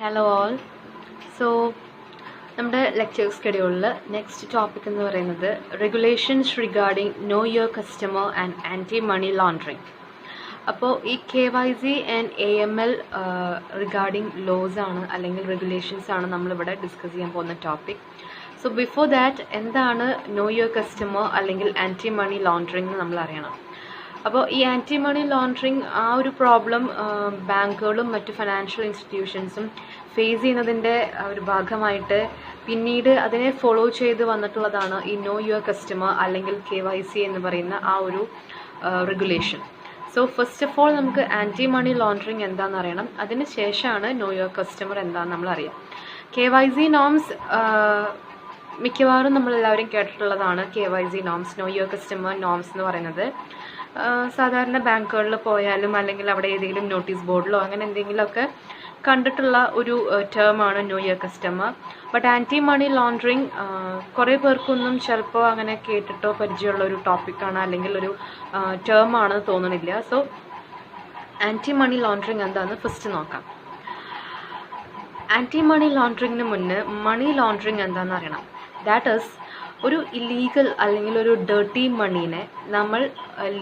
Hello all. So നമ്മുടെ lecture സ്കെഡ്യൂളിൽ next topic എന്ന് പറയുന്നത് regulations regarding know your customer and anti money laundering. അപ്പോൾ ഈ KYC and AML regarding laws ആണ് അല്ലെങ്കിൽ റെഗുലേഷൻസ് ആണ് നമ്മളിവിടെ ഡിസ്കസ് ചെയ്യാൻ പോകുന്ന ടോപ്പിക്. സോ ബിഫോർ ദാറ്റ് എന്താണ് നോ യുവർ കസ്റ്റമർ അല്ലെങ്കിൽ ആൻറ്റി മണി ലോണ്ടറിങ് എന്ന് നമ്മൾ അറിയണം. അപ്പോൾ ഈ ആൻറ്റി മണി ലോണ്ടറിങ് ആ ഒരു പ്രോബ്ലം ബാങ്കുകളും മറ്റ് ഫിനാൻഷ്യൽ ഇൻസ്റ്റിറ്റ്യൂഷൻസും ഫേസ് ചെയ്യുന്നതിൻ്റെ ഒരു ഭാഗമായിട്ട് പിന്നീട് അതിനെ ഫോളോ ചെയ്ത് വന്നിട്ടുള്ളതാണ് ഈ നോ യുവർ കസ്റ്റമർ അല്ലെങ്കിൽ KYC എന്ന് പറയുന്ന ആ ഒരു regulation. So first of all നമുക്ക് ആൻറ്റി മണി ലോണ്ടറിങ് എന്താണെന്ന് അറിയണം. അതിന് ശേഷമാണ് നോ യുവർ കസ്റ്റമർ എന്താണെന്ന് നമ്മൾ അറിയാം. KYC നോംസ് മിക്കവാറും നമ്മളെല്ലാവരും കേട്ടിട്ടുള്ളതാണ്. KYC norms, no your customer norms എന്ന് പറയുന്നത് സാധാരണ ബാങ്കുകളിൽ പോയാലും അല്ലെങ്കിൽ അവിടെ ഏതെങ്കിലും നോട്ടീസ് ബോർഡിലോ അങ്ങനെ എന്തെങ്കിലുമൊക്കെ കണ്ടിട്ടുള്ള ഒരു ടേമാണ് know your customer. But anti money laundering കുറേ പേർക്കൊന്നും ചിലപ്പോൾ അങ്ങനെ കേട്ടിട്ടോ പരിചയമുള്ള ഒരു ടോപ്പിക്കാണ് അല്ലെങ്കിൽ ഒരു ടേമാണെന്ന് തോന്നണില്ല. സോ ആൻറ്റി മണി ലോണ്ടറിങ് എന്താണെന്ന് ഫസ്റ്റ് നോക്കാം. ആൻറ്റി മണി ലോണ്ടറിങ്ങിന് മുന്നേ മണി ലോണ്ടറിങ് എന്താണെന്ന് അറിയണം. ദാറ്റ് ഈസ് ഒരു ഇല്ലീഗൽ അല്ലെങ്കിൽ ഒരു ഡേർട്ടി മണീനെ നമ്മൾ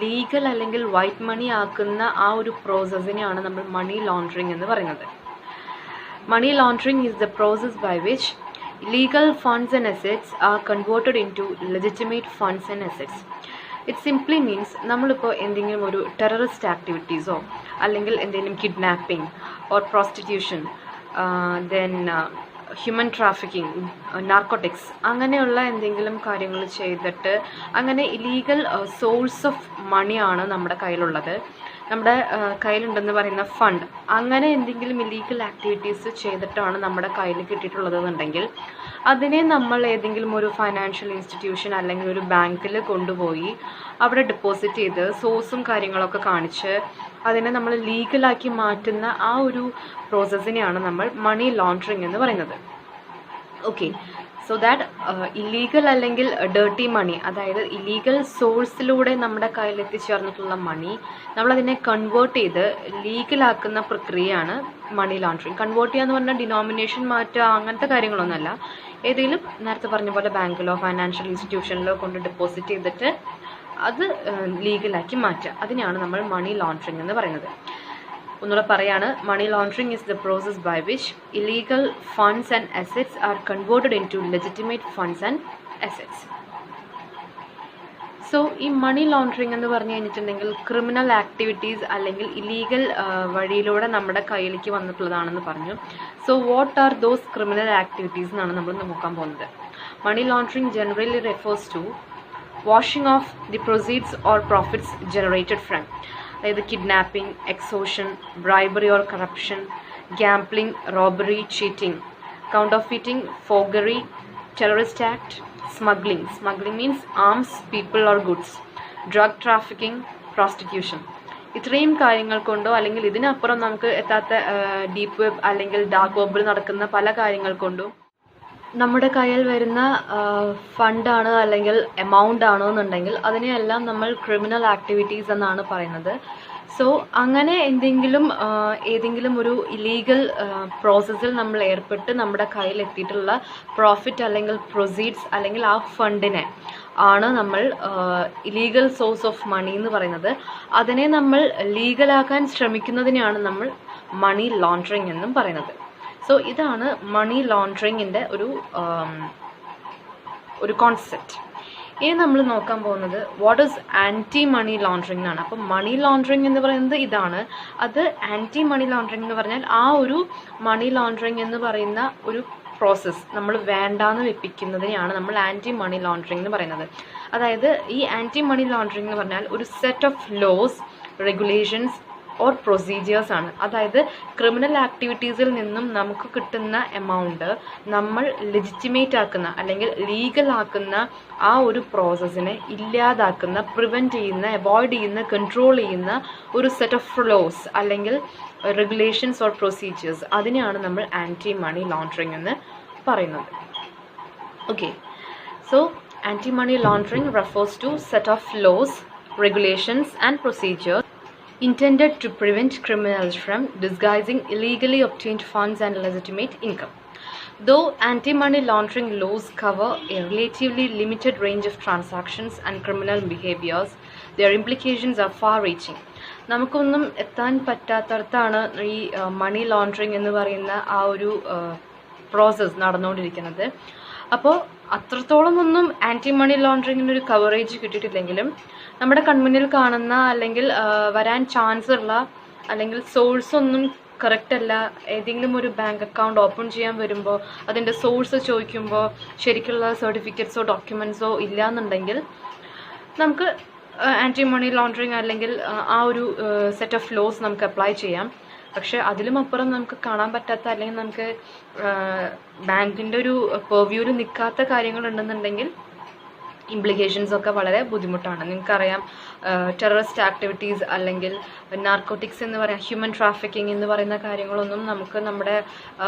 ലീഗൽ അല്ലെങ്കിൽ വൈറ്റ് മണി ആക്കുന്ന ആ ഒരു പ്രോസസ്സിനെയാണ് നമ്മൾ മണി ലോണ്ടറിങ് എന്ന് പറയുന്നത്. Money laundering is the process by which illegal funds and assets are converted into legitimate funds and assets. It simply means നമ്മളിപ്പോൾ എന്തെങ്കിലും ഒരു ടെററിസ്റ്റ് ആക്ടിവിറ്റീസോ അല്ലെങ്കിൽ എന്തെങ്കിലും kidnapping or prostitution then human trafficking, narcotics അങ്ങനെയുള്ള എന്തെങ്കിലും കാര്യങ്ങൾ ചെയ്തിട്ട് അങ്ങനെ ഇല്ലീഗൽ സോഴ്സ് ഓഫ് മണിയാണ് നമ്മുടെ കയ്യിലുള്ളത്, നമ്മുടെ കയ്യിലുണ്ടെന്ന് പറയുന്ന ഫണ്ട്, അങ്ങനെ എന്തെങ്കിലും ഇല്ലീഗൽ ആക്ടിവിറ്റീസ് ചെയ്തിട്ടാണ് നമ്മുടെ കയ്യിൽ കിട്ടിയിട്ടുള്ളത് എന്നുണ്ടെങ്കിൽ അതിനെ നമ്മൾ ഏതെങ്കിലും ഒരു ഫൈനാൻഷ്യൽ ഇൻസ്റ്റിറ്റ്യൂഷൻ അല്ലെങ്കിൽ ഒരു ബാങ്കിൽ കൊണ്ടുപോയി അവിടെ ഡെപ്പോസിറ്റ് ചെയ്ത് സോഴ്സും കാര്യങ്ങളൊക്കെ കാണിച്ച് അതിനെ നമ്മൾ ലീഗലാക്കി മാറ്റുന്ന ആ ഒരു പ്രോസസ്സിനെയാണ് നമ്മൾ മണി ലോണ്ടറിങ് എന്ന് പറയുന്നത്. ഓക്കെ, സോ ദാറ്റ് ഇല്ലീഗൽ അല്ലെങ്കിൽ ഡേർട്ടി മണി, അതായത് ഇല്ലീഗൽ സോഴ്സിലൂടെ നമ്മുടെ കയ്യിൽ എത്തിച്ചേർന്നിട്ടുള്ള മണി നമ്മളതിനെ കൺവേർട്ട് ചെയ്ത് ലീഗലാക്കുന്ന പ്രക്രിയയാണ് മണി ലോണ്ടറിങ്. കൺവേർട്ട് ചെയ്യുക എന്ന് പറഞ്ഞാൽ ഡിനോമിനേഷൻ മാറ്റുക അങ്ങനത്തെ കാര്യങ്ങളൊന്നുമല്ല. ഏതെങ്കിലും നേരത്തെ പറഞ്ഞ പോലെ ബാങ്കിലോ ഫൈനാൻഷ്യൽ ഇൻസ്റ്റിറ്റ്യൂഷനിലോ കൊണ്ട് ഡെപ്പോസിറ്റ് ചെയ്തിട്ട് അത് ലീഗലാക്കി മാറ്റുക, അതിനെയാണ് നമ്മൾ മണി ലോണ്ടറിങ് എന്ന് പറയുന്നത്. ഒന്നുകൂടെ പറയാണ്, money laundering is the process by which illegal funds and assets are converted into legitimate funds and assets. So ഈ മണി ലോണ്ടറിങ് എന്ന് പറഞ്ഞു കഴിഞ്ഞിട്ടുണ്ടെങ്കിൽ ക്രിമിനൽ ആക്ടിവിറ്റീസ് അല്ലെങ്കിൽ ഇല്ലീഗൽ വഴിയിലൂടെ നമ്മുടെ കയ്യിലേക്ക് വന്നിട്ടുള്ളതാണെന്ന് പറഞ്ഞു. So what are those criminal activities എന്നാണ് നമ്മൾ നോക്കാൻ പോകുന്നത്. Money laundering generally refers to washing off the proceeds or profits generated from, അതായത് kidnapping, extortion, bribery or corruption, gambling, robbery, cheating, counterfeiting, forgery, terrorist act, smuggling. Smuggling means arms, people or goods, drug trafficking, prostitution. ഇത്രയും കാര്യങ്ങൾ കൊണ്ടോ അല്ലെങ്കിൽ ഇതിനപ്പുറം നമുക്ക് എത്താത്ത deep web അല്ലെങ്കിൽ dark വെബിൽ നടക്കുന്ന പല കാര്യങ്ങൾ കൊണ്ടും നമ്മുടെ കയ്യിൽ വരുന്ന ഫണ്ടാണ് അല്ലെങ്കിൽ എമൗണ്ട് ആണോ എന്നുണ്ടെങ്കിൽ അതിനെയെല്ലാം നമ്മൾ ക്രിമിനൽ ആക്ടിവിറ്റീസ് എന്നാണ് പറയുന്നത്. സോ അങ്ങനെ ഏതെങ്കിലും ഒരു ഇല്ലീഗൽ പ്രോസസ്സിൽ നമ്മൾ ഏർപ്പെട്ട് നമ്മുടെ കയ്യിൽ എത്തിയിട്ടുള്ള പ്രോഫിറ്റ് അല്ലെങ്കിൽ പ്രൊസീഡ്സ് അല്ലെങ്കിൽ ആ ഫണ്ടിനെ ആണ് നമ്മൾ ഇല്ലീഗൽ സോഴ്സ് ഓഫ് മണി എന്ന് പറയുന്നത്. അതിനെ നമ്മൾ ലീഗലാക്കാൻ ശ്രമിക്കുന്നതിനെയാണ് നമ്മൾ മണി ലോണ്ടറിങ് എന്നും പറയുന്നത്. സോ ഇതാണ് മണി ലോണ്ടറിങ്ങിൻ്റെ ഒരു കോൺസെപ്റ്റ്. ഇനി നമ്മൾ നോക്കാൻ പോകുന്നത് what is anti money laundering എന്നാണ്. അപ്പം മണി ലോണ്ടറിങ് എന്ന് പറയുന്നത് ഇതാണ്. അത് ആൻറ്റി മണി ലോണ്ടറിങ് എന്ന് പറഞ്ഞാൽ ആ ഒരു മണി ലോണ്ടറിങ് എന്ന് പറയുന്ന ഒരു പ്രോസസ്സ് നമ്മൾ വേണ്ടാന്ന് വെപ്പിക്കുന്നതിനെയാണ് നമ്മൾ ആൻറ്റി മണി ലോണ്ടറിങ് എന്ന് പറയുന്നത്. അതായത് ഈ ആൻറ്റി മണി ലോണ്ടറിങ് എന്ന് പറഞ്ഞാൽ ഒരു set of laws, regulations or procedures ആണ്. അതായത് ക്രിമിനൽ ആക്ടിവിറ്റീസിൽ നിന്നും നമുക്ക് കിട്ടുന്ന എമൗണ്ട് നമ്മൾ ലെജിറ്റിമേറ്റ് ആക്കുന്ന അല്ലെങ്കിൽ ലീഗൽ ആക്കുന്ന ആ ഒരു പ്രോസസ്സിനെ ഇല്ലാതാക്കുന്ന, പ്രിവെൻറ്റ് ചെയ്യുന്ന, അവോയ്ഡ് ചെയ്യുന്ന, കൺട്രോൾ ചെയ്യുന്ന ഒരു സെറ്റ് ഓഫ് ലോസ് അല്ലെങ്കിൽ റെഗുലേഷൻസ് ഓർ പ്രൊസീജിയേഴ്സ്, അതിനെയാണ് നമ്മൾ ആൻറ്റി മണി ലോണ്ടറിങ് എന്ന് പറയുന്നത്. Okay, so anti money laundering refers to set of laws, regulations and procedures intended to prevent criminals from disguising illegally obtained funds and legitimate income. Though anti-money laundering laws cover a relatively limited range of transactions and criminal behaviors, their implications are far-reaching. നമുക്കൊന്നും എത്താൻ പറ്റാത്തടത്താണ് ഈ money laundering എന്ന് പറയുന്ന ആ ഒരു process നടന്നുകൊണ്ടിരിക്കുന്നത്. അപ്പോൾ അത്രത്തോളം ഒന്നും ആൻറ്റി മണി ലോണ്ടറിങ്ങിനൊരു കവറേജ് കിട്ടിയിട്ടില്ലെങ്കിലും നമ്മുടെ കൺമുന്നിൽ കാണുന്ന അല്ലെങ്കിൽ വരാൻ ചാൻസ് ഉള്ള അല്ലെങ്കിൽ സോഴ്സ് ഒന്നും കറക്റ്റ് അല്ല, ഏതെങ്കിലും ഒരു ബാങ്ക് അക്കൗണ്ട് ഓപ്പൺ ചെയ്യാൻ വരുമ്പോൾ അതിൻ്റെ സോഴ്സ് ചോദിക്കുമ്പോൾ ശരിക്കുള്ള സർട്ടിഫിക്കറ്റ്സോ ഡോക്യുമെൻറ്റ്സോ ഇല്ല എന്നുണ്ടെങ്കിൽ നമുക്ക് ആൻറ്റി മണി ലോണ്ടറിങ് അല്ലെങ്കിൽ ആ ഒരു സെറ്റ് ഓഫ് ലോസ് നമുക്ക് അപ്ലൈ ചെയ്യാം. പക്ഷെ അതിലും അപ്പുറം നമുക്ക് കാണാൻ പറ്റാത്ത അല്ലെങ്കിൽ നമുക്ക് ബാങ്കിൻ്റെ ഒരു പെർവ്യൂവിൽ നിൽക്കാത്ത കാര്യങ്ങളുണ്ടെന്നുണ്ടെങ്കിൽ ഇംപ്ലിക്കേഷൻസ് ഒക്കെ വളരെ ബുദ്ധിമുട്ടാണ്. നിങ്ങൾക്കറിയാം, ടെററിസ്റ്റ് ആക്ടിവിറ്റീസ് അല്ലെങ്കിൽ നാർക്കോട്ടിക്സ് എന്ന് പറയാം, ഹ്യൂമൻ ട്രാഫിക്കിംഗ് എന്ന് പറയുന്ന കാര്യങ്ങളൊന്നും നമുക്ക് നമ്മുടെ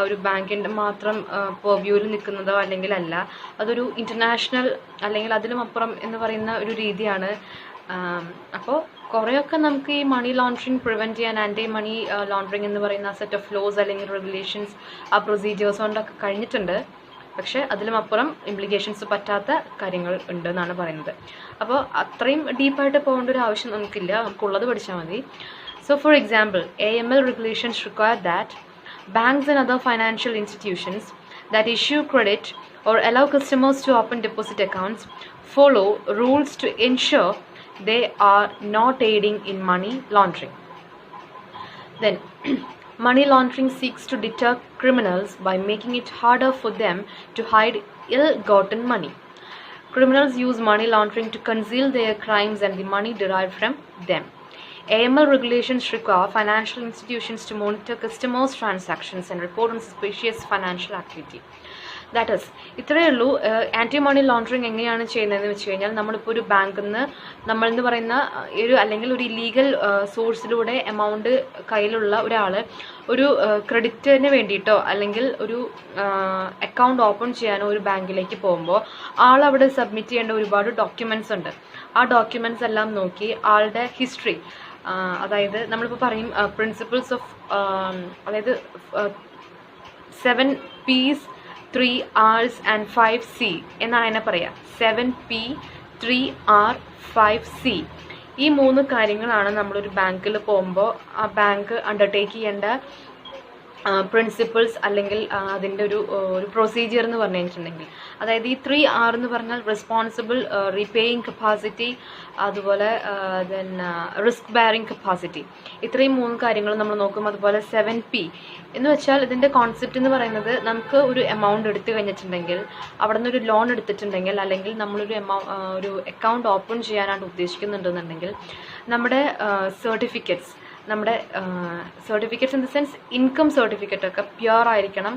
ഒരു ബാങ്കിൻ്റെ മാത്രം പെർവ്യൂവിൽ നിൽക്കുന്നതോ അല്ലെങ്കിൽ അല്ല, അതൊരു ഇൻ്റർനാഷണൽ അല്ലെങ്കിൽ അതിലും അപ്പുറം എന്ന് പറയുന്ന ഒരു രീതിയാണ്. അപ്പോൾ കുറേയൊക്കെ നമുക്ക് ഈ മണി ലോണ്ടറിങ് പ്രിവെൻറ്റ് ചെയ്യാൻ ആൻറ്റി മണി ലോണ്ടറിങ് എന്ന് പറയുന്ന സെറ്റ് ഓഫ് ലോസ് അല്ലെങ്കിൽ റെഗുലേഷൻസ് ആ പ്രൊസീജിയേഴ്സ് കൊണ്ടൊക്കെ കഴിഞ്ഞിട്ടുണ്ട്. പക്ഷേ അതിലും അപ്പുറം ഇംപ്ലിക്കേഷൻസ് പറ്റാത്ത കാര്യങ്ങൾ ഉണ്ട് എന്നാണ് പറയുന്നത്. അപ്പോൾ അത്രയും ഡീപ്പായിട്ട് പോകേണ്ട ഒരു ആവശ്യം നമുക്കില്ല, നമുക്കുള്ളത് പഠിച്ചാൽ മതി. So for example, AML regulations require that banks and other financial institutions that issue credit or allow customers to open deposit accounts follow rules to ensure they are not aiding in money laundering. Then money laundering seeks to deter criminals by making it harder for them to hide ill-gotten money. Criminals use money laundering to conceal their crimes and the money derived from them. AML regulations require financial institutions to monitor customers' transactions and report on suspicious financial activity. That is ഇത്രയേ ഉള്ളൂ. Anti money laundering എങ്ങനെയാണ് ചെയ്യുന്നതെന്ന് വെച്ച് കഴിഞ്ഞാൽ, നമ്മളിപ്പോൾ ഒരു ബാങ്കിൽ നിന്ന് നമ്മളെന്ന് പറയുന്ന ഒരു അല്ലെങ്കിൽ ഒരു ഇല്ലീഗൽ സോഴ്സിലൂടെ എമൗണ്ട് കയ്യിലുള്ള ഒരാൾ ഒരു ക്രെഡിറ്റിന് വേണ്ടിയിട്ടോ അല്ലെങ്കിൽ ഒരു അക്കൗണ്ട് ഓപ്പൺ ചെയ്യാനോ ഒരു ബാങ്കിലേക്ക് പോകുമ്പോൾ ആളവിടെ സബ്മിറ്റ് ചെയ്യേണ്ട ഒരുപാട് ഡോക്യുമെൻറ്റ്സ് ഉണ്ട്. ആ ഡോക്യുമെൻറ്റ്സ് എല്ലാം നോക്കി ആളുടെ ഹിസ്റ്ററി, അതായത് നമ്മളിപ്പോൾ പറയും പ്രിൻസിപ്പിൾസ് ഓഫ്, അതായത് 7 P's 3 R's and 5 C എന്നാണ് അതിനെ പറയുക. 7 P 3 R 5 C ഈ 3 കാര്യങ്ങളാണ് നമ്മളൊരു ബാങ്കിൽ പോകുമ്പോൾ ആ ബാങ്ക് അണ്ടർടേക്ക് ചെയ്യേണ്ട പ്രിൻസിപ്പിൾസ് അല്ലെങ്കിൽ അതിൻ്റെ ഒരു പ്രൊസീജിയർ എന്ന് പറഞ്ഞു കഴിഞ്ഞിട്ടുണ്ടെങ്കിൽ. അതായത് ഈ 3 R എന്ന് പറഞ്ഞാൽ റെസ്പോൺസിബിൾ റീപേയിങ് കപ്പാസിറ്റി, അതുപോലെ ദെൻ റിസ്ക് ബെയറിങ് കപ്പാസിറ്റി. ഇത്രയും 3 കാര്യങ്ങൾ നമ്മൾ നോക്കും. അതുപോലെ 7 P എന്ന് വെച്ചാൽ ഇതിൻ്റെ കോൺസെപ്റ്റ് എന്ന് പറയുന്നത്, നമുക്ക് ഒരു എമൗണ്ട് എടുത്തു കഴിഞ്ഞിട്ടുണ്ടെങ്കിൽ, അവിടെ നിന്നൊരു ലോൺ എടുത്തിട്ടുണ്ടെങ്കിൽ അല്ലെങ്കിൽ നമ്മളൊരു ഒരു അക്കൗണ്ട് ഓപ്പൺ ചെയ്യാനാണ് ഉദ്ദേശിക്കുന്നുണ്ടെന്നുണ്ടെങ്കിൽ നമ്മുടെ certificates in the sense income സർട്ടിഫിക്കറ്റൊക്കെ പ്യുവർ ആയിരിക്കണം,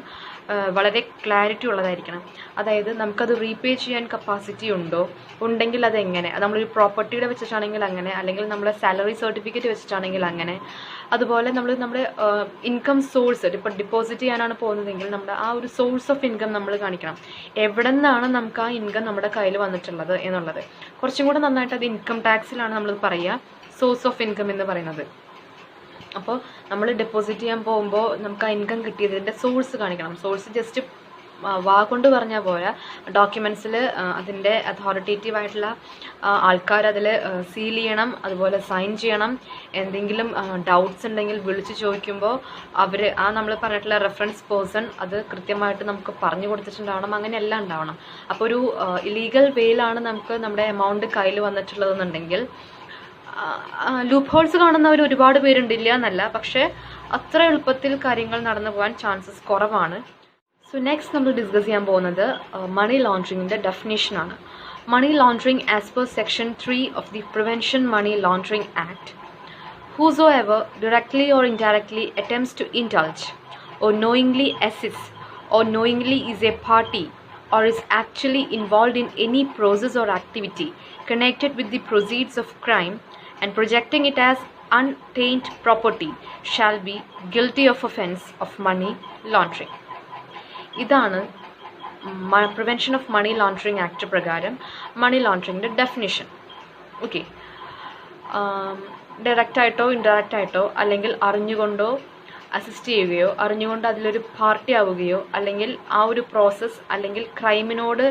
വളരെ ക്ലാരിറ്റി ഉള്ളതായിരിക്കണം. അതായത് നമുക്കത് റീപേ ചെയ്യാൻ കപ്പാസിറ്റി ഉണ്ടെങ്കിൽ അതെങ്ങനെ, നമ്മളൊരു പ്രോപ്പർട്ടിയുടെ വെച്ചിട്ടാണെങ്കിൽ അങ്ങനെ, അല്ലെങ്കിൽ നമ്മുടെ സാലറി സർട്ടിഫിക്കറ്റ് വെച്ചിട്ടാണെങ്കിൽ അങ്ങനെ. അതുപോലെ നമ്മുടെ ഇൻകം സോഴ്സ്, ഇപ്പോൾ ഡിപ്പോസിറ്റ് ചെയ്യാനാണ് പോകുന്നതെങ്കിൽ നമ്മുടെ ആ ഒരു സോഴ്സ് ഓഫ് ഇൻകം നമ്മൾ കാണിക്കണം. എവിടെ നിന്നാണ് നമുക്ക് ആ ഇൻകം നമ്മുടെ കയ്യിൽ വന്നിട്ടുള്ളത് എന്നുള്ളത്. കുറച്ചും കൂടെ നന്നായിട്ട് അത് ഇൻകം ടാക്സിലാണ് നമ്മൾ പറയുക, സോഴ്സ് ഓഫ് ഇൻകം എന്ന് പറയുന്നത്. അപ്പോൾ നമ്മൾ ഡെപ്പോസിറ്റ് ചെയ്യാൻ പോകുമ്പോൾ നമുക്ക് ആ ഇൻകം കിട്ടിയതിൻ്റെ സോഴ്സ് കാണിക്കണം. സോഴ്സ് ജസ്റ്റ് കൊണ്ട് പറഞ്ഞാൽ പോരാ, ഡോക്യുമെൻറ്റ്സിൽ അതിൻ്റെ അതോറിറ്റേറ്റീവ് ആയിട്ടുള്ള ആൾക്കാർ അതിൽ സീൽ ചെയ്യണം, അതുപോലെ സൈൻ ചെയ്യണം. എന്തെങ്കിലും ഡൗട്ട്സ് ഉണ്ടെങ്കിൽ വിളിച്ച് ചോദിക്കുമ്പോൾ അവർ നമ്മൾ പറഞ്ഞിട്ടുള്ള റെഫറൻസ് പേഴ്സൺ അത് കൃത്യമായിട്ട് നമുക്ക് പറഞ്ഞു കൊടുത്തിട്ടുണ്ടാവണം. അങ്ങനെയെല്ലാം ഉണ്ടാവണം. അപ്പോൾ ഒരു ഇല്ലീഗൽ വേയിലാണ് നമുക്ക് നമ്മുടെ എമൗണ്ട് കയ്യിൽ വന്നിട്ടുള്ളതെന്നുണ്ടെങ്കിൽ ലൂപ്പ് ഹോൾസ് കാണുന്നവർ ഒരുപാട് പേരുണ്ടില്ല എന്നല്ല, പക്ഷേ അത്ര എളുപ്പത്തിൽ കാര്യങ്ങൾ നടന്നു പോകാൻ ചാൻസസ് കുറവാണ്. സോ നെക്സ്റ്റ് നമ്മൾ ഡിസ്കസ് ചെയ്യാൻ പോകുന്നത് മണി ലോണ്ടറിങ്ങിൻ്റെ ഡെഫിനേഷനാണ്. Money laundering as per section 3 of the prevention money laundering act. Whosoever directly or indirectly attempts to indulge or knowingly assists or knowingly is a party or is actually involved in any process or activity connected with the proceeds of crime and projecting it as untainted property shall be guilty of offence of money laundering. ഇതാണ് prevention of money laundering act പ്രകാരം money ലോണ്ടറിങ്ങിൻ്റെ definition. Okay, ഡയറക്റ്റായിട്ടോ ഇൻഡയറക്റ്റായിട്ടോ അല്ലെങ്കിൽ അറിഞ്ഞുകൊണ്ടോ assist ചെയ്യുകയോ അറിഞ്ഞുകൊണ്ട് അതിലൊരു party ആവുകയോ അല്ലെങ്കിൽ ആ ഒരു process അല്ലെങ്കിൽ ക്രൈമിനോട്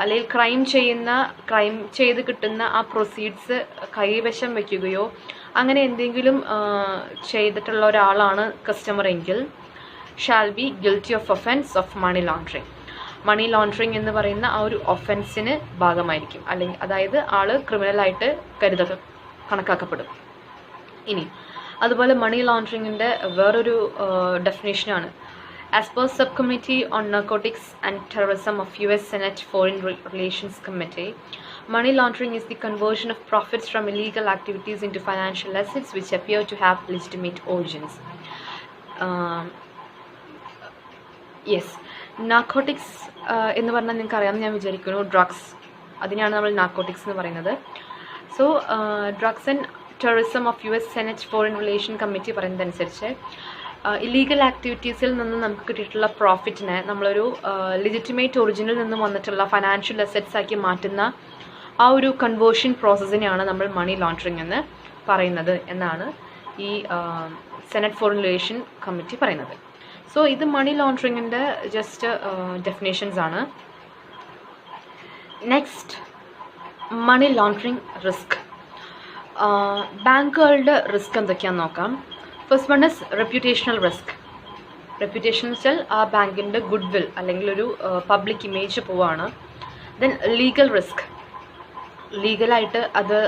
അല്ലെങ്കിൽ ക്രൈം ചെയ്ത് കിട്ടുന്ന ആ പ്രൊസീഡ്സ് കൈവശം വയ്ക്കുകയോ അങ്ങനെ എന്തെങ്കിലും ചെയ്തിട്ടുള്ള ഒരാളാണ് കസ്റ്റമർ എങ്കിൽ shall be guilty of offence of money laundering. Money laundering എന്ന് പറയുന്ന ആ ഒരു ഒഫൻസിന് ഭാഗമായിരിക്കും, അല്ലെങ്കിൽ അതായത് ആൾ ക്രിമിനലായിട്ട് കണക്കാക്കപ്പെടും. ഇനി അതുപോലെ മണി ലോണ്ടറിങ്ങിൻ്റെ വേറൊരു ഡെഫിനേഷനാണ്. As per sub committee on narcotics and terrorism of US Senate Foreign Relations Committee, money laundering is the conversion of profits from illegal activities into financial assets which appear to have legitimate origins. Yes, narcotics എന്ന് പറഞ്ഞാൽ നിങ്ങൾക്ക് അറിയാമെന്ന് ഞാൻ വിചാരിക്കുന്നു. Drugs, അതിനെയാണ് നമ്മൾ narcotics എന്ന് പറയുന്നത്. So drugs and terrorism of US Senate Foreign Relation Committee പറയുന്നതനുസരിച്ച് ഇല്ലീഗൽ ആക്ടിവിറ്റീസിൽ നിന്ന് നമുക്ക് കിട്ടിയിട്ടുള്ള പ്രോഫിറ്റിനെ നമ്മളൊരു ലെജിറ്റിമേറ്റ് ഒറിജിനിൽ നിന്ന് വന്നിട്ടുള്ള ഫൈനാൻഷ്യൽ അസറ്റ്സ് ആക്കി മാറ്റുന്ന ആ ഒരു കൺവേർഷൻ പ്രോസസ്സിനെയാണ് നമ്മൾ മണി ലോണ്ടറിങ് എന്ന് പറയുന്നത് എന്നാണ് ഈ സെനറ്റ് ഫോറിൻ റിലേഷൻ കമ്മിറ്റി പറയുന്നത്. സോ ഇത് മണി ലോണ്ടറിങ്ങിൻ്റെ ജസ്റ്റ് ഡെഫിനേഷൻസ് ആണ്. Next, money laundering risk. ബാങ്കുകളുടെ റിസ്ക് എന്തൊക്കെയാണെന്ന് നോക്കാം. First one is reputational risk. Reputation എന്ന് വെച്ചാൽ ആ ബാങ്കിൻ്റെ ഗുഡ് വിൽ അല്ലെങ്കിൽ ഒരു പബ്ലിക് ഇമേജ് പോവാണ്. ദെൻ ലീഗൽ റിസ്ക്, ലീഗലായിട്ട് അത്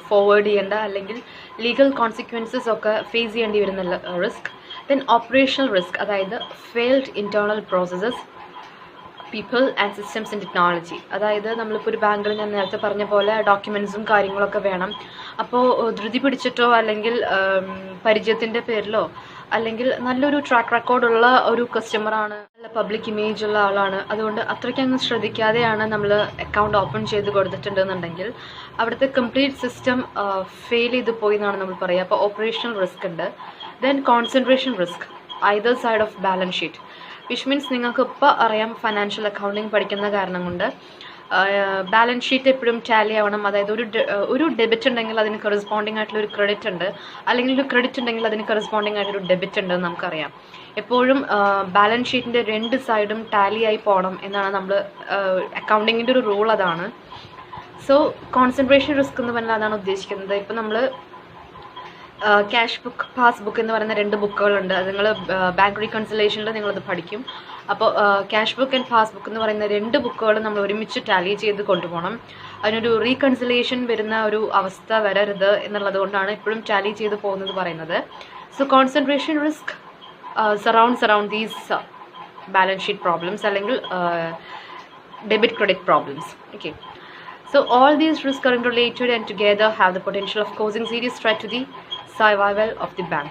ഫോർവേഡ് ചെയ്യേണ്ട അല്ലെങ്കിൽ ലീഗൽ കോൺസിക്വൻസസ് ഒക്കെ ഫേസ് ചെയ്യേണ്ടി വരുന്ന റിസ്ക്. ദെൻ ഓപ്പറേഷണൽ റിസ്ക്, അതായത് failed internal processes, people and systems and technology. അതായത് നമ്മളിപ്പോൾ ഒരു ബാങ്കിൽ ഞാൻ നേരത്തെ പറഞ്ഞ പോലെ ഡോക്യുമെൻറ്റ്സും കാര്യങ്ങളൊക്കെ വേണം. അപ്പോൾ ധൃതി പിടിച്ചിട്ടോ അല്ലെങ്കിൽ പരിചയത്തിൻ്റെ പേരിലോ അല്ലെങ്കിൽ നല്ലൊരു ട്രാക്ക് റെക്കോർഡുള്ള ഒരു കസ്റ്റമറാണ്, നല്ല പബ്ലിക് ഇമേജ് ഉള്ള ആളാണ്, അതുകൊണ്ട് അത്രയ്ക്കങ്ങ് ശ്രദ്ധിക്കാതെയാണ് നമ്മൾ അക്കൗണ്ട് ഓപ്പൺ ചെയ്ത് കൊടുത്തിട്ടുണ്ടെന്നുണ്ടെങ്കിൽ അവിടുത്തെ കംപ്ലീറ്റ് സിസ്റ്റം ഫെയിൽ ചെയ്ത് പോയി എന്നാണ് നമ്മൾ പറയുക. അപ്പോൾ ഓപ്പറേഷണൽ റിസ്ക് ഉണ്ട്. Then concentration risk, either side of balance sheet, which means നിങ്ങൾക്ക് ഇപ്പോൾ അറിയാം ഫൈനാൻഷ്യൽ അക്കൗണ്ടിങ് പഠിക്കുന്ന കാരണം കൊണ്ട് ബാലൻസ് ഷീറ്റ് എപ്പോഴും ടാലി ആവണം. അതായത് ഒരു ഡെബിറ്റ് ഉണ്ടെങ്കിൽ അതിന് കറസ്പോണ്ടിങ് ആയിട്ടുള്ള ഒരു ക്രെഡിറ്റ് ഉണ്ട്, അല്ലെങ്കിൽ ഒരു ക്രെഡിറ്റ് ഉണ്ടെങ്കിൽ അതിന് കറസ്പോണ്ടിങ് ആയിട്ടൊരു ഡെബിറ്റ് ഉണ്ട് എന്ന് നമുക്കറിയാം. എപ്പോഴും ബാലൻസ് ഷീറ്റിൻ്റെ രണ്ട് സൈഡും ടാലി ആയി പോകണം എന്നാണ് നമ്മൾ അക്കൗണ്ടിങ്ങിൻ്റെ ഒരു റൂൾ അതാണ്. സോ കോൺസെൻട്രേഷൻ റിസ്ക് എന്ന് പറഞ്ഞാൽ അതാണ് ഉദ്ദേശിക്കുന്നത്. ഇപ്പം നമ്മൾ ക്യാഷ് ബുക്ക്, പാസ്ബുക്ക് എന്ന് പറയുന്ന രണ്ട് ബുക്കുകളുണ്ട്. അത് നിങ്ങൾ ബാങ്ക് റീകൺസിലേഷനിൽ നിങ്ങളത് പഠിക്കും. അപ്പോൾ ക്യാഷ് ബുക്ക് ആൻഡ് പാസ്ബുക്ക് എന്ന് പറയുന്ന രണ്ട് ബുക്കുകളും നമ്മൾ ഒരുമിച്ച് ടാലി ചെയ്ത് കൊണ്ടുപോകണം. അതിനൊരു റീകൺസിലേഷൻ വരുന്ന ഒരു അവസ്ഥ വരരുത് എന്നുള്ളത് കൊണ്ടാണ് എപ്പോഴും ടാലി ചെയ്ത് പോകുന്നത് പറയുന്നത്. So concentration risk surrounds around these balance sheet problems അല്ലെങ്കിൽ debit credit problems. Okay, so all these risks are interrelated and together have the potential of causing serious threat to the survival of the bank.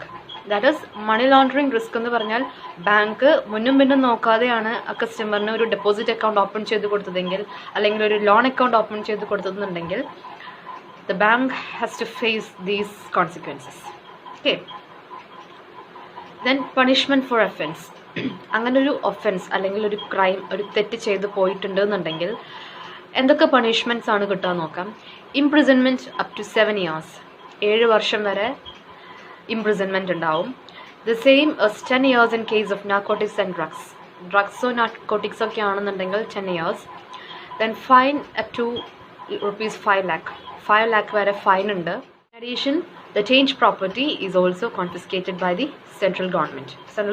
That is, money laundering risk എന്ന് പറഞ്ഞാൽ bank മുന്നും പിന്നും നോക്കാതെയാണ് ആ കസ്റ്റമറിന് ഒരു deposit account open ചെയ്ത് കൊടുത്തതെങ്കിൽ അല്ലെങ്കിൽ ഒരു loan account open ചെയ്ത് കൊടുത്തതെന്നുണ്ടെങ്കിൽ the bank has to face these consequences. Okay, then punishment for offense. അങ്ങനെ ഒരു ഒഫൻസ് അല്ലെങ്കിൽ ഒരു ക്രൈം, ഒരു തെറ്റ് ചെയ്ത് പോയിട്ടുണ്ട് എന്നുണ്ടെങ്കിൽ എന്തൊക്കെ പണിഷ്മെൻറ്റ്സ് ആണ് കിട്ടുക നോക്കാം. ഇംപ്രിസൺമെൻറ്റ് അപ് ടു 7 years, 7 വർഷം വരെ ഇംപ്രിസൺമെൻറ്റ് ഉണ്ടാവും. The same 10 years in case of narcotics and ഡ്രഗ്സോ നാർക്കോട്ടിക്സോ ഒക്കെ ആണെന്നുണ്ടെങ്കിൽ 10 years. Then fine up to ₹5 lakh വരെ ഫൈൻ ഉണ്ട്. In addition, the change property is also confiscated by the central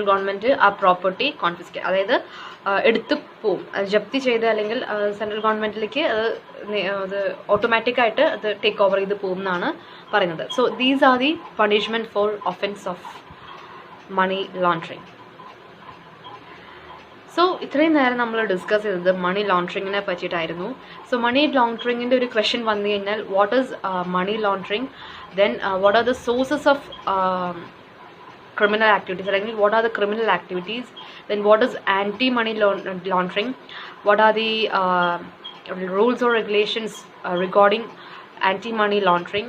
government ആ പ്രോപ്പർട്ടി കോൺഫിസ്കേറ്റ്, അതായത് എടുത്തു പോവും, അത് ജപ്തി ചെയ്ത് അല്ലെങ്കിൽ സെൻട്രൽ ഗവൺമെൻറ്റിലേക്ക് അത് ഓട്ടോമാറ്റിക്കായിട്ട് അത് ടേക്ക് ഓവർ ചെയ്ത് പോകും എന്നാണ് പറയുന്നത്. So these are the punishment for offence of money laundering. So ഇത്രയും നേരം നമ്മൾ ഡിസ്കസ് ചെയ്തത് മണി ലോണ്ടറിങ്ങിനെ പറ്റിയിട്ടായിരുന്നു. സോ മണി ലോണ്ടറിങ്ങിൻ്റെ ഒരു ക്വസ്റ്റ്യൻ വന്നു കഴിഞ്ഞാൽ what is money laundering, then what are the sources of criminal activities, അല്ലെങ്കിൽ what are the criminal activities, then what is anti-money laundering, what are the rules or regulations regarding anti-money laundering,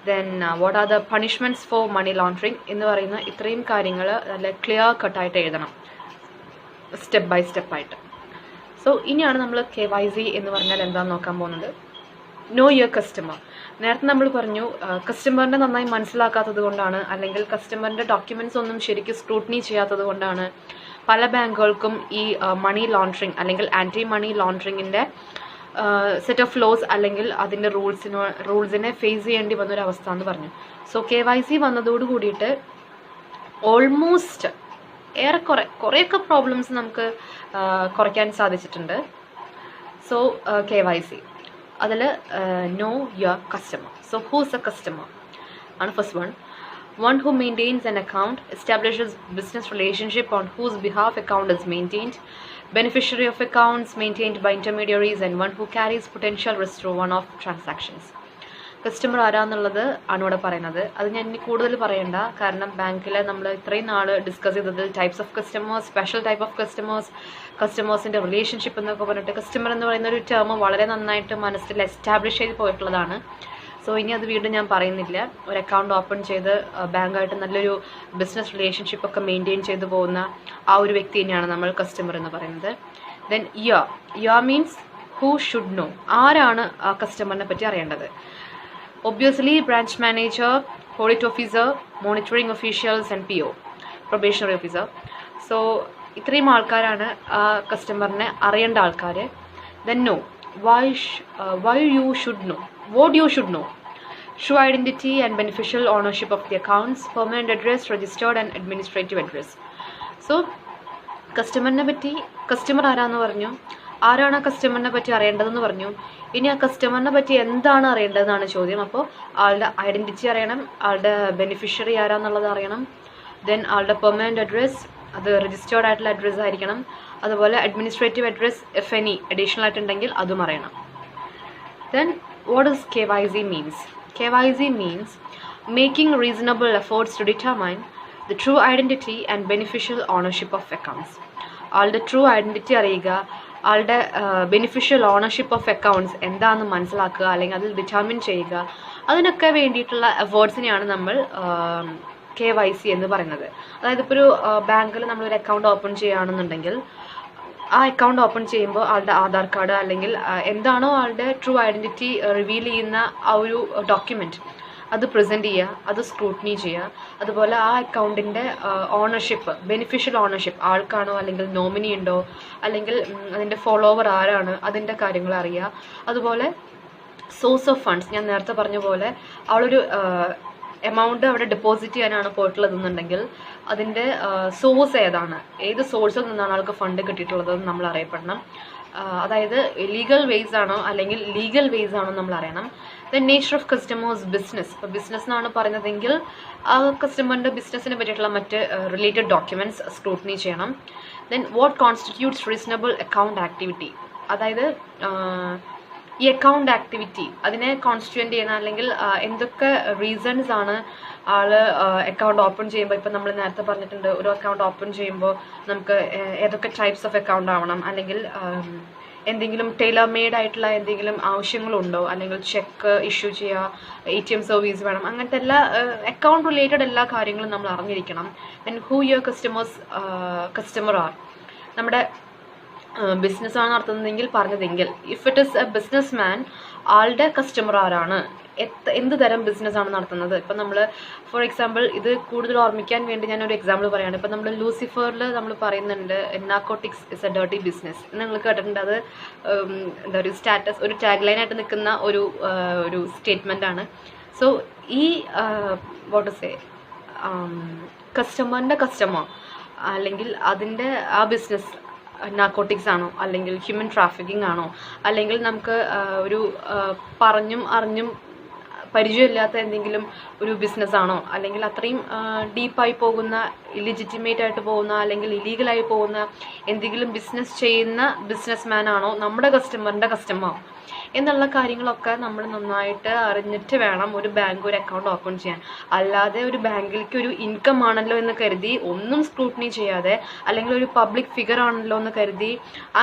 then what are the punishments for money laundering എന്ന് പറയുന്ന ഇത്രയും കാര്യങ്ങൾ നല്ല clear കട്ടായിട്ട് എഴുതണം, step by step ആയിട്ട്. So ഇനിയാണ് നമ്മൾ KYC എന്ന് പറഞ്ഞാൽ എന്താണെന്ന് നോക്കാൻ പോകുന്നത്. No your customer. നേരത്തെ നമ്മൾ പറഞ്ഞു കസ്റ്റമറിനെ നന്നായി മനസ്സിലാക്കാത്തത് കൊണ്ടാണ്, അല്ലെങ്കിൽ കസ്റ്റമറിൻ്റെ ഡോക്യുമെൻറ്റ്സ് ഒന്നും ശരിക്കും സ്ക്രൂട്ടിനി ചെയ്യാത്തത് കൊണ്ടാണ് പല ബാങ്കുകൾക്കും ഈ മണി ലോണ്ടറിങ് അല്ലെങ്കിൽ ആൻറ്റി മണി ലോണ്ടറിങ്ങിൻ്റെ സെറ്റ് ഓഫ് ലോസ് അല്ലെങ്കിൽ അതിൻ്റെ റൂൾസിനെ ഫേസ് ചെയ്യേണ്ടി വന്നൊരവസ്ഥ എന്ന് പറഞ്ഞു. സോ KYC വന്നതോട് കൂടിയിട്ട് ഓൾമോസ്റ്റ് കുറേയൊക്കെ പ്രോബ്ലംസ് നമുക്ക് കുറയ്ക്കാൻ സാധിച്ചിട്ടുണ്ട്. സോ KYC അതിൽ know your customer. So who's a customer ആണ് first one. One who maintains an account, establishes business relationship on whose behalf account is maintained, beneficiary of accounts maintained by intermediaries, and one who carries potential risk through one-off transactions. Customer ആരാന്നുള്ളത് ആണ് ഇവിടെ പറയുന്നത്. അത് ഞാൻ ഇനി കൂടുതൽ പറയണ്ട, കാരണം ബാങ്കിൽ നമ്മൾ ഇത്രയും നാൾ ഡിസ്കസ് ചെയ്തത് types of customers, special type of കസ്റ്റമേഴ്സിൻ്റെ റിലേഷൻഷിപ്പ് എന്നൊക്കെ പറഞ്ഞിട്ട് കസ്റ്റമർ എന്ന് പറയുന്ന ഒരു ടേം വളരെ നന്നായിട്ട് മനസ്സിൽ എസ്റ്റാബ്ലിഷ് ചെയ്ത് പോയിട്ടുള്ളതാണ്. സോ ഇനി അത് വീണ്ടും ഞാൻ പറയുന്നില്ല. ഒരു അക്കൗണ്ട് ഓപ്പൺ ചെയ്ത് ബാങ്കായിട്ട് നല്ലൊരു ബിസിനസ് റിലേഷൻഷിപ്പ് ഒക്കെ മെയിൻറ്റെയിൻ ചെയ്തു പോകുന്ന ആ ഒരു വ്യക്തി തന്നെയാണ് നമ്മൾ കസ്റ്റമർ എന്ന് പറയുന്നത്. Then your means who should know. ആരാണ് ആ കസ്റ്റമറിനെ പറ്റി അറിയേണ്ടത്? Obviously branch manager, audit officer, monitoring officials and PO, probationary officer. So ഇത്രയും ആൾക്കാരാണ് ആ കസ്റ്റമറിനെ അറിയേണ്ട ആൾക്കാർ. Then know, why you should know, what you should know. True identity and beneficial ownership of the accounts, permanent address, registered and administrative address. So കസ്റ്റമറിനെ പറ്റി, customer ആരാന്ന് പറഞ്ഞു, ആരാണ് ആ കസ്റ്റമറിനെ പറ്റി അറിയേണ്ടതെന്ന് പറഞ്ഞു. ഇനി ആ കസ്റ്റമറിനെ പറ്റി എന്താണ് അറിയേണ്ടതെന്നാണ് ചോദ്യം. അപ്പോൾ ആളുടെ ഐഡൻറ്റിറ്റി അറിയണം, ആളുടെ ബെനിഫിഷ്യറി ആരാന്നുള്ളത് അറിയണം, ദെൻ ആളുടെ പെർമനൻറ്റ് അഡ്രസ്സ്, അത് രജിസ്റ്റേർഡ് ആയിട്ടുള്ള അഡ്രസ്സ് ആയിരിക്കണം, അതുപോലെ administrative address if any additional ആയിട്ടുണ്ടെങ്കിൽ അതും അറിയണം. Then what does KYC means? KYC means making reasonable efforts to determine the true identity and beneficial ownership of accounts. ആളുടെ ട്രൂ ഐഡൻറ്റിറ്റി അറിയുക, ആളുടെ ബെനിഫിഷ്യൽ ഓണർഷിപ്പ് ഓഫ് അക്കൗണ്ട്സ് എന്താണെന്ന് മനസ്സിലാക്കുക, അല്ലെങ്കിൽ അതിൽ ഡിറ്റർമിൻ ചെയ്യുക. അതിനൊക്കെ വേണ്ടിയിട്ടുള്ള എഫേർട്സിനെയാണ് നമ്മൾ KYC എന്ന് പറയുന്നത്. അതായത് ഇപ്പോൾ ഒരു ബാങ്കിൽ നമ്മളൊരു അക്കൗണ്ട് ഓപ്പൺ ചെയ്യുകയാണെന്നുണ്ടെങ്കിൽ ആ അക്കൗണ്ട് ഓപ്പൺ ചെയ്യുമ്പോൾ ആളുടെ ആധാർ കാർഡ് അല്ലെങ്കിൽ എന്താണോ ആളുടെ ട്രൂ ഐഡൻറ്റിറ്റി റിവീൽ ചെയ്യുന്ന ആ ഒരു ഡോക്യുമെൻറ്റ് അത് പ്രസൻറ്റ് ചെയ്യുക, അത് സ്ക്രൂട്ടിനി ചെയ്യുക. അതുപോലെ ആ അക്കൗണ്ടിൻ്റെ ഓണർഷിപ്പ്, ബെനിഫിഷ്യൽ ഓണർഷിപ്പ് ആൾക്കാണോ അല്ലെങ്കിൽ നോമിനി ഉണ്ടോ അല്ലെങ്കിൽ അതിൻ്റെ ഫോളോവർ ആരാണ്, അതിൻ്റെ കാര്യങ്ങൾ അറിയുക. അതുപോലെ സോഴ്സ് ഓഫ് ഫണ്ട്സ്, ഞാൻ നേരത്തെ പറഞ്ഞ പോലെ അവളൊരു എമൗണ്ട് അവിടെ ഡെപ്പോസിറ്റ് ചെയ്യാനാണ് പോയിട്ടുള്ളതെന്നുണ്ടെങ്കിൽ അതിൻ്റെ സോഴ്സ് ഏതാണ്, ഏത് സോഴ്സിൽ നിന്നാണ് ആൾക്ക് ഫണ്ട് കിട്ടിയിട്ടുള്ളതെന്ന് നമ്മൾ അറിയപ്പെടണം. അതായത് ലീഗൽ വേസ് ആണോ അല്ലെങ്കിൽ ലീഗൽ വേസ് ആണോ നമ്മൾ അറിയണം. Then nature of customers business, ഇപ്പോൾ ബിസിനസ് എന്നാണ് പറയുന്നതെങ്കിൽ ആ കസ്റ്റമറിൻ്റെ ബിസിനസ്സിനെ പറ്റിയിട്ടുള്ള മറ്റ് റിലേറ്റഡ് ഡോക്യുമെൻറ്റ്സ് സ്ക്രൂട്ടിനി ചെയ്യണം. Then what constitutes reasonable account activity, അതായത് ഈ അക്കൗണ്ട് ആക്ടിവിറ്റി അതിനെ കോൺസ്റ്റിറ്റ്യൂൻ്റ് ചെയ്യുന്ന അല്ലെങ്കിൽ എന്തൊക്കെ റീസൺസ് ആണ് ആൾ അക്കൗണ്ട് ഓപ്പൺ ചെയ്യുമ്പോൾ. ഇപ്പം നമ്മൾ നേരത്തെ പറഞ്ഞിട്ടുണ്ട്, ഒരു അക്കൗണ്ട് ഓപ്പൺ ചെയ്യുമ്പോൾ നമുക്ക് ഏതൊക്കെ ടൈപ്സ് ഓഫ് അക്കൗണ്ട് ആവണം, അല്ലെങ്കിൽ എന്തെങ്കിലും ടൈലർ മെയ്ഡ് ആയിട്ടുള്ള എന്തെങ്കിലും ആവശ്യങ്ങളുണ്ടോ, അല്ലെങ്കിൽ ചെക്ക് ഇഷ്യൂ ചെയ്യുക, ATM സർവീസ് വേണം, അങ്ങനത്തെ എല്ലാ അക്കൗണ്ട് റിലേറ്റഡ് എല്ലാ കാര്യങ്ങളും നമ്മൾ അറിഞ്ഞിരിക്കണം. Then who your customer are, നമ്മുടെ ബിസിനസ്സാണ് നടത്തുന്നതെങ്കിൽ പറഞ്ഞതെങ്കിൽ if it is a business man, ആളുടെ കസ്റ്റമർ ആരാണ്, എന്ത് തരം ബിസിനസ്സാണ് നടത്തുന്നത്. ഇപ്പം നമ്മൾ ഫോർ എക്സാമ്പിൾ ഇത് കൂടുതൽ ഓർമ്മിക്കാൻ വേണ്ടി ഞാനൊരു എക്സാമ്പിൾ പറയുകയാണ്. ഇപ്പം നമ്മൾ ലൂസിഫറിൽ നമ്മൾ പറയുന്നുണ്ട് narcotics is A dirty business എന്ന് നിങ്ങൾ കേട്ടിട്ടുണ്ട്. അത് എന്താ ഒരു സ്റ്റാറ്റസ്, ഒരു ടാഗ് ലൈനായിട്ട് നിൽക്കുന്ന ഒരു സ്റ്റേറ്റ്മെൻ്റ് ആണ്. സോ ഈ വാട്ട് ടു സേ കസ്റ്റമറിൻ്റെ കസ്റ്റമർ അല്ലെങ്കിൽ അതിൻ്റെ ആ ബിസിനസ് നാർക്കോട്ടിക്സ് ആണോ അല്ലെങ്കിൽ ഹ്യൂമൻ ട്രാഫിക്കിംഗ് ആണോ അല്ലെങ്കിൽ നമുക്ക് ഒരു പറഞ്ഞും അറിഞ്ഞും പരിചയമില്ലാത്ത എന്തെങ്കിലും ഒരു ബിസിനസ്സാണോ അല്ലെങ്കിൽ അത്രയും ഡീപ്പായി പോകുന്ന ഇല്ലിജിറ്റിമേറ്റ് ആയിട്ട് പോകുന്ന അല്ലെങ്കിൽ ഇല്ലീഗലായി പോകുന്ന എന്തെങ്കിലും ബിസിനസ് ചെയ്യുന്ന ബിസിനസ് മാൻ ആണോ നമ്മുടെ കസ്റ്റമറിൻ്റെ കസ്റ്റമർ എന്നുള്ള കാര്യങ്ങളൊക്കെ നമ്മൾ നന്നായിട്ട് അറിഞ്ഞിട്ട് വേണം ഒരു ബാങ്ക് ഒരു അക്കൗണ്ട് ഓപ്പൺ ചെയ്യാൻ. അല്ലാതെ ഒരു ബാങ്കിലേക്ക് ഒരു ഇൻകം ആണല്ലോ എന്ന് കരുതി ഒന്നും സ്ക്രൂട്ടിനി ചെയ്യാതെ അല്ലെങ്കിൽ ഒരു പബ്ലിക് ഫിഗർ ആണല്ലോ എന്ന് കരുതി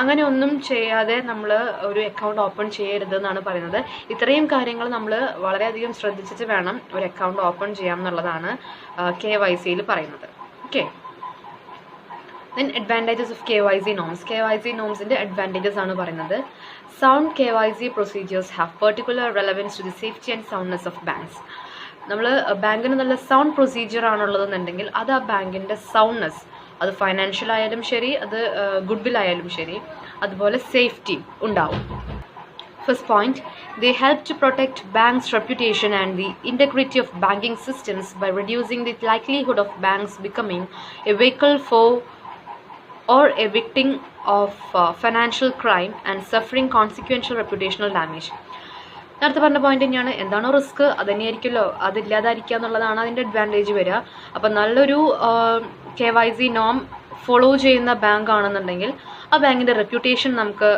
അങ്ങനെ ഒന്നും ചെയ്യാതെ നമ്മൾ ഒരു അക്കൗണ്ട് ഓപ്പൺ ചെയ്യരുത് എന്നാണ് പറയുന്നത്. ഇത്രയും കാര്യങ്ങൾ നമ്മൾ വളരെയധികം ശ്രദ്ധിച്ചിട്ട് വേണം ഒരു അക്കൗണ്ട് ഓപ്പൺ ചെയ്യാം എന്നുള്ളതാണ് KYCയിൽ പറയുന്നത്. Okay, Then advantages of KYC norms. KYC norms-ന്റെ advantages ആണ് പറയുന്നത്. Sound KYC procedures have particular relevance to the safety and soundness of banks. നമ്മൾ ബാങ്കിന് നല്ല സൗണ്ട് പ്രൊസീജിയർ ആണുള്ളതെന്നുണ്ടെങ്കിൽ അത് ആ ബാങ്കിൻ്റെ സൗണ്ട്നെസ്, അത് ഫൈനാൻഷ്യൽ ആയാലും ശരി, അത് ഗുഡ് വിൽ ആയാലും ശരി, അതുപോലെ സേഫ്റ്റി ഉണ്ടാവും. First point, they help to protect banks' reputation and the integrity of banking systems by reducing the likelihood of banks becoming a vehicle for or a victim of financial crime and suffering consequential reputational damage. നേരത്തെ പറഞ്ഞ point തന്നെയാണ്. എന്താണോ risk അത് തന്നെയായിരിക്കുമല്ലോ, അതില്ലാതായിരിക്കുക എന്നുള്ളതാണ് അതിൻ്റെ advantage വരിക. അപ്പം നല്ലൊരു KYC നോം ഫോളോ ചെയ്യുന്ന ബാങ്ക് ആണെന്നുണ്ടെങ്കിൽ ആ ബാങ്കിൻ്റെ റെപ്യൂട്ടേഷൻ നമുക്ക്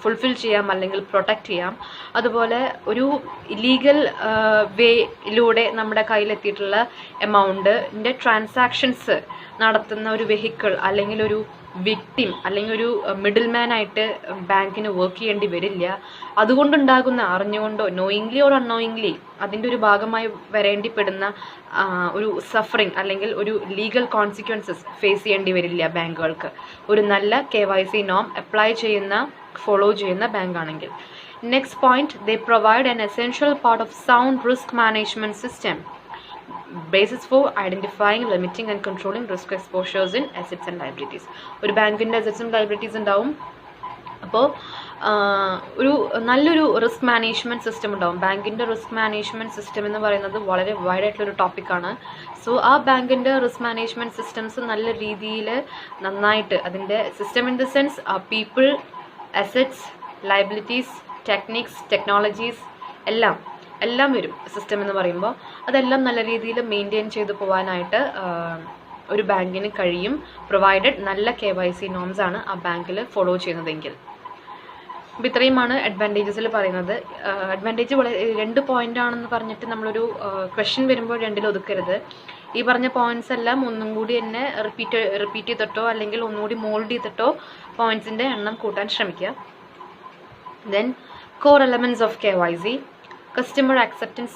ഫുൾഫിൽ ചെയ്യാം, അല്ലെങ്കിൽ പ്രൊട്ടക്റ്റ് ചെയ്യാം. അതുപോലെ ഒരു ഇല്ലീഗൽ വേയിലൂടെ നമ്മുടെ കയ്യിലെത്തിയിട്ടുള്ള എമൗണ്ടിൻ്റെ ട്രാൻസാക്ഷൻസ് നടത്തുന്ന ഒരു വെഹിക്കിൾ അല്ലെങ്കിൽ ഒരു വിക്ടിം അല്ലെങ്കിൽ ഒരു മിഡിൽ മാൻ ആയിട്ട് ബാങ്കിന് വർക്ക് ചെയ്യേണ്ടി വരില്ല. അതുകൊണ്ടുണ്ടാകുന്ന, അറിഞ്ഞുകൊണ്ടോ നോയിങ്ലി ഓർ അൺനോയിങ്ലി അതിൻ്റെ ഒരു ഭാഗമായി വരേണ്ടിപ്പെടുന്ന ഒരു സഫറിങ് അല്ലെങ്കിൽ ഒരു ലീഗൽ കോൺസിക്വൻസസ് ഫേസ് ചെയ്യേണ്ടി വരില്ല ബാങ്കുകൾക്ക്, ഒരു നല്ല KYC നോം അപ്ലൈ ചെയ്യുന്ന, ഫോളോ ചെയ്യുന്ന ബാങ്ക് ആണെങ്കിൽ. Next point, they provide an essential part of sound risk management system, basis for identifying, limiting and controlling risk exposures in assets and liabilities. ഒരു ബാങ്കിൻ്റെ അസറ്റ്സ് ആൻഡ് ലയബിലിറ്റീസ് ഉണ്ടാവും. അപ്പോൾ ഒരു നല്ലൊരു risk management system ഉണ്ടാവും. ബാങ്കിൻ്റെ risk management system എന്ന് പറയുന്നത് വളരെ വൈഡ് ആയിട്ടുള്ളൊരു ടോപ്പിക്കാണ്. സോ ആ ബാങ്കിൻ്റെ റിസ്ക് മാനേജ്മെൻറ്റ് സിസ്റ്റംസ് നല്ല രീതിയിൽ നന്നായിട്ട്, അതിൻ്റെ system in the sense people, assets, liabilities, techniques, technologies എല്ലാം വരും സിസ്റ്റം എന്ന് പറയുമ്പോൾ. അതെല്ലാം നല്ല രീതിയിൽ മെയിൻറ്റെയിൻ ചെയ്ത് പോകാനായിട്ട് ഒരു ബാങ്കിന് കഴിയും, പ്രൊവൈഡഡ് നല്ല KYC നോംസ് ആണ് ആ ബാങ്കിൽ ഫോളോ ചെയ്യുന്നതെങ്കിൽ. അപ്പോൾ ഇത്രയുമാണ് അഡ്വാൻറ്റേജസിൽ പറയുന്നത്. അഡ്വാൻറ്റേജ് വളരെ 2 പോയിൻ്റ് ആണെന്ന് പറഞ്ഞിട്ട് നമ്മളൊരു ക്വസ്റ്റ്യൻ വരുമ്പോൾ 2 ഒതുക്കരുത്. ഈ പറഞ്ഞ പോയിന്റ്സ് എല്ലാം ഒന്നും കൂടി തന്നെ റിപ്പീറ്റ് ചെയ്തിട്ടോ അല്ലെങ്കിൽ ഒന്നുകൂടി മോൾഡ് ചെയ്തിട്ടോ പോയിന്റ്സിൻ്റെ എണ്ണം കൂട്ടാൻ ശ്രമിക്കുക. Then core elements of KYC: customer acceptance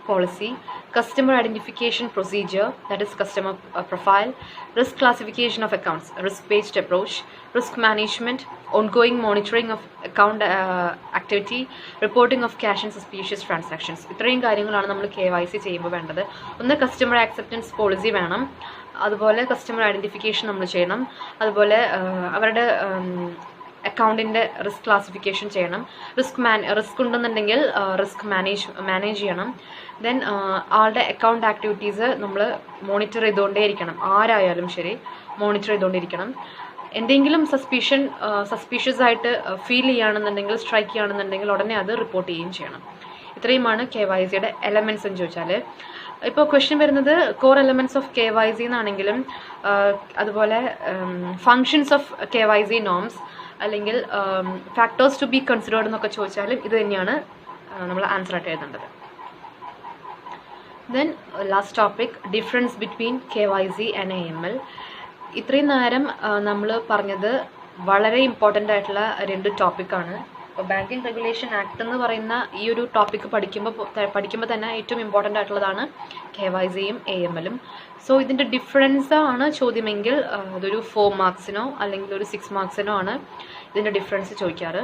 policy, customer identification procedure, that is customer profile, risk classification of accounts, risk-based approach, risk management, ongoing monitoring of account activity, reporting of cash and suspicious transactions. ഇത്രയും കാര്യങ്ങളാണ് നമ്മൾ KYC ചെയ്യുമ്പോൾ വേണ്ടത്. ഒന്ന് customer acceptance policy വേണം, അതുപോലെ customer identification നമ്മൾ ചെയ്യണം, അതുപോലെ അവരുടെ അക്കൗണ്ടിൻ്റെ റിസ്ക് ക്ലാസിഫിക്കേഷൻ ചെയ്യണം, റിസ്ക് ഉണ്ടെന്നുണ്ടെങ്കിൽ റിസ്ക് മാനേജ് ചെയ്യണം. ദെൻ ആളുടെ അക്കൗണ്ട് ആക്ടിവിറ്റീസ് നമ്മൾ മോണിറ്റർ ചെയ്തുകൊണ്ടേയിരിക്കണം, ആരായാലും ശരി മോണിറ്റർ ചെയ്തുകൊണ്ടിരിക്കണം. എന്തെങ്കിലും സസ്പീഷ്യസ് ആയിട്ട് ഫീൽ ചെയ്യുകയാണെന്നുണ്ടെങ്കിൽ, സ്ട്രൈക്ക് ചെയ്യുകയാണെന്നുണ്ടെങ്കിൽ ഉടനെ അത് റിപ്പോർട്ട് ചെയ്യുകയും ചെയ്യണം. ഇത്രയുമാണ് KYCയുടെ എലമെൻറ്റ്സ് എന്ന് ചോദിച്ചാൽ. ഇപ്പോൾ ക്വസ്റ്റ്യൻ വരുന്നത് കോർ എലമെൻറ്റ്സ് ഓഫ് KYC എന്നാണെങ്കിലും അതുപോലെ ഫങ്ഷൻസ് ഓഫ് KYC നോംസ് അല്ലെങ്കിൽ ഫാക്ടേഴ്സ് ടു ബി കൺസിഡേർഡ് എന്നൊക്കെ ചോദിച്ചാലും ഇത് തന്നെയാണ് നമ്മൾ ആൻസർ ആയിട്ട് എഴുതേണ്ടത്. Then last topic, difference between KYC and AML. ഇത്രയും നേരം നമ്മൾ പറഞ്ഞത് വളരെ ഇമ്പോർട്ടൻ്റ് ആയിട്ടുള്ള 2 ടോപ്പിക്കാണ്. അപ്പോൾ ബാങ്കിങ് റെഗുലേഷൻ ആക്ട് എന്ന് പറയുന്ന ഈ ഒരു ടോപ്പിക്ക് പഠിക്കുമ്പോൾ തന്നെ ഏറ്റവും ഇമ്പോർട്ടൻ്റ് ആയിട്ടുള്ളതാണ് KYCയും AMLഉം. സോ ഇതിൻ്റെ ഡിഫറൻസ് ആണ് ചോദ്യമെങ്കിൽ അതൊരു 4 മാർക്സിനോ അല്ലെങ്കിൽ ഒരു 6 മാർക്സിനോ ആണ് ഇതിൻ്റെ ഡിഫറൻസ് ചോദിക്കാറ്.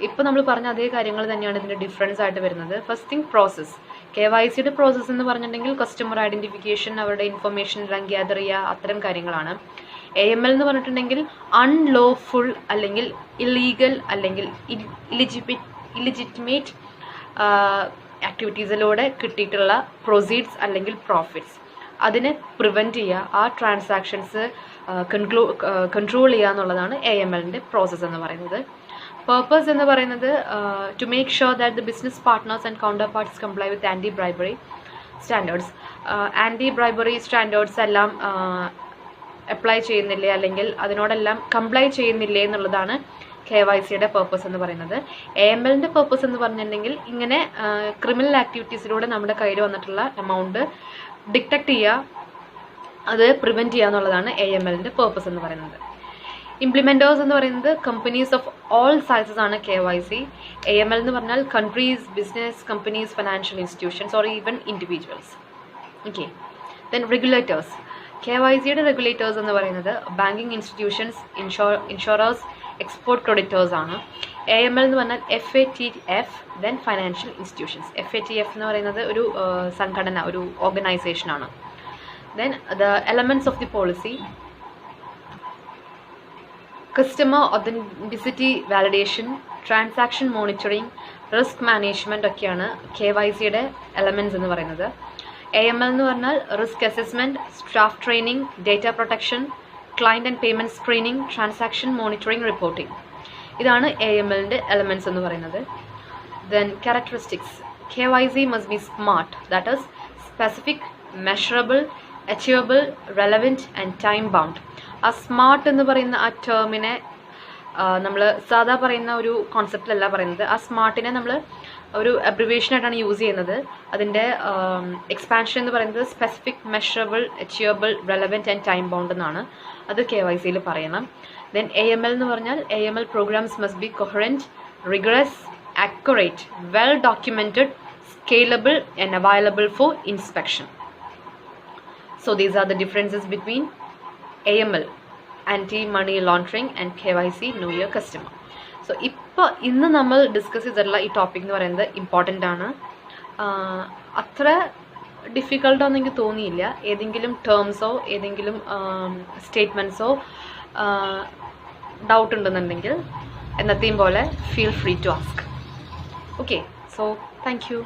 ഇപ്പോൾ നമ്മൾ പറഞ്ഞ അതേ കാര്യങ്ങൾ തന്നെയാണ് ഇതിൻ്റെ ഡിഫറൻസ് ആയിട്ട് വരുന്നത്. First thing, process. KYCയുടെ പ്രോസസ്സ് എന്ന് പറഞ്ഞിട്ടുണ്ടെങ്കിൽ കസ്റ്റമർ ഐഡൻറ്റിഫിക്കേഷൻ, അവരുടെ ഇൻഫർമേഷൻ എല്ലാം ഗ്യാദർ ചെയ്യുക, അത്തരം കാര്യങ്ങളാണ്. AML എന്ന് പറഞ്ഞിട്ടുണ്ടെങ്കിൽ അൺലോഫുൾ അല്ലെങ്കിൽ ഇല്ലീഗൽ അല്ലെങ്കിൽ ഇലിജിറ്റിമേറ്റ് ആക്ടിവിറ്റീസിലൂടെ കിട്ടിയിട്ടുള്ള പ്രൊസീഡ്സ് അല്ലെങ്കിൽ പ്രോഫിറ്റ്സ് അതിനെ പ്രിവെൻറ്റ് ചെയ്യുക, ആ ട്രാൻസാക്ഷൻസ് കൺട്രോൾ ചെയ്യുക എന്നുള്ളതാണ് AMLൻ്റെ പ്രോസസ്സ് എന്ന് പറയുന്നത്. പർപ്പസ് എന്ന് പറയുന്നത് to make sure that the business partners and counterparts comply with anti bribery standards. Anti bribery standards എല്ലാം അപ്ലൈ ചെയ്യുന്നില്ലേ അല്ലെങ്കിൽ അതിനോടെല്ലാം കംപ്ലൈ ചെയ്യുന്നില്ലേ എന്നുള്ളതാണ് KYCയുടെ പർപ്പസ് എന്ന് പറയുന്നത്. AMLൻ്റെ പർപ്പസ് എന്ന് പറഞ്ഞിട്ടുണ്ടെങ്കിൽ ഇങ്ങനെ ക്രിമിനൽ ആക്ടിവിറ്റീസിലൂടെ നമ്മുടെ കയ്യിൽ വന്നിട്ടുള്ള എമൗണ്ട് ഡിറ്റക്ട് ചെയ്യുക, അത് പ്രിവെൻറ്റ് ചെയ്യുക എന്നുള്ളതാണ് AMLൻ്റെ പർപ്പസ് എന്ന് പറയുന്നത്. ഇംപ്ലിമെൻറ്റേഴ്സ് എന്ന് പറയുന്നത് കമ്പനീസ് ഓഫ് ഓൾ സൈസസ് ആണ് KYC. AML എന്ന് പറഞ്ഞാൽ countries, business, companies, financial institutions or even individuals. Okay. Then regulators. KYCയുടെ റെഗുലേറ്റേഴ്സ് എന്ന് പറയുന്നത് banking institutions, insurers, export creditors ആണ്. AML എന്ന് പറഞ്ഞാൽ FATF, then financial institutions. FATF എന്ന് പറയുന്നത് ഒരു സംഘടന, ഒരു ഓർഗനൈസേഷനാണ്. Then the elements of the policy, customer authenticity validation, transaction monitoring, risk management ഒക്കെയാണ് KYCയുടെ എലമെൻറ്റ്സ് എന്ന് പറയുന്നത്. AML എന്ന് പറഞ്ഞാൽ risk assessment, staff training, data protection, client and payment screening, transaction monitoring, reporting. ഇതാണ് AMLൻ്റെ എലമെൻറ്റ്സ് എന്ന് പറയുന്നത്. Then characteristics, KYC must be smart, that is specific, measurable, achievable, relevant and time bound. ആ smart എന്ന് പറയുന്ന ആ ടേമിനെ നമ്മൾ സാധാ പറയുന്ന ഒരു കോൺസെപ്റ്റിലല്ല പറയുന്നത്. ആ സ്മാർട്ടിനെ നമ്മൾ ഒരു അബ്രിവേഷനായിട്ടാണ് യൂസ് ചെയ്യുന്നത്. അതിൻ്റെ എക്സ്പാൻഷൻ എന്ന് പറയുന്നത് specific, measurable, achievable, relevant and time bound എന്നാണ്. അത് KYCയിൽ പറയണം. ദെൻ AML എന്ന് പറഞ്ഞാൽ AML programmes must be coherent, rigorous, accurate, well documented, scalable and available for inspection. So these are the differences between AML, anti-money laundering, and KYC, know your customer. So ഇന്ന് നമ്മൾ discuss ചെയ്തിട്ടുള്ള ഈ topic എന്ന് പറയുന്നത് important ആണ്. അത്ര ഡിഫിക്കൽട്ടാണെന്ന് എനിക്ക് തോന്നിയില്ല. ഏതെങ്കിലും ടേംസോ ഏതെങ്കിലും സ്റ്റേറ്റ്മെൻറ്റ്സോ ഡൗട്ട് ഉണ്ടെന്നുണ്ടെങ്കിൽ എന്നത്തെയും പോലെ feel free to ask. Okay, so thank U.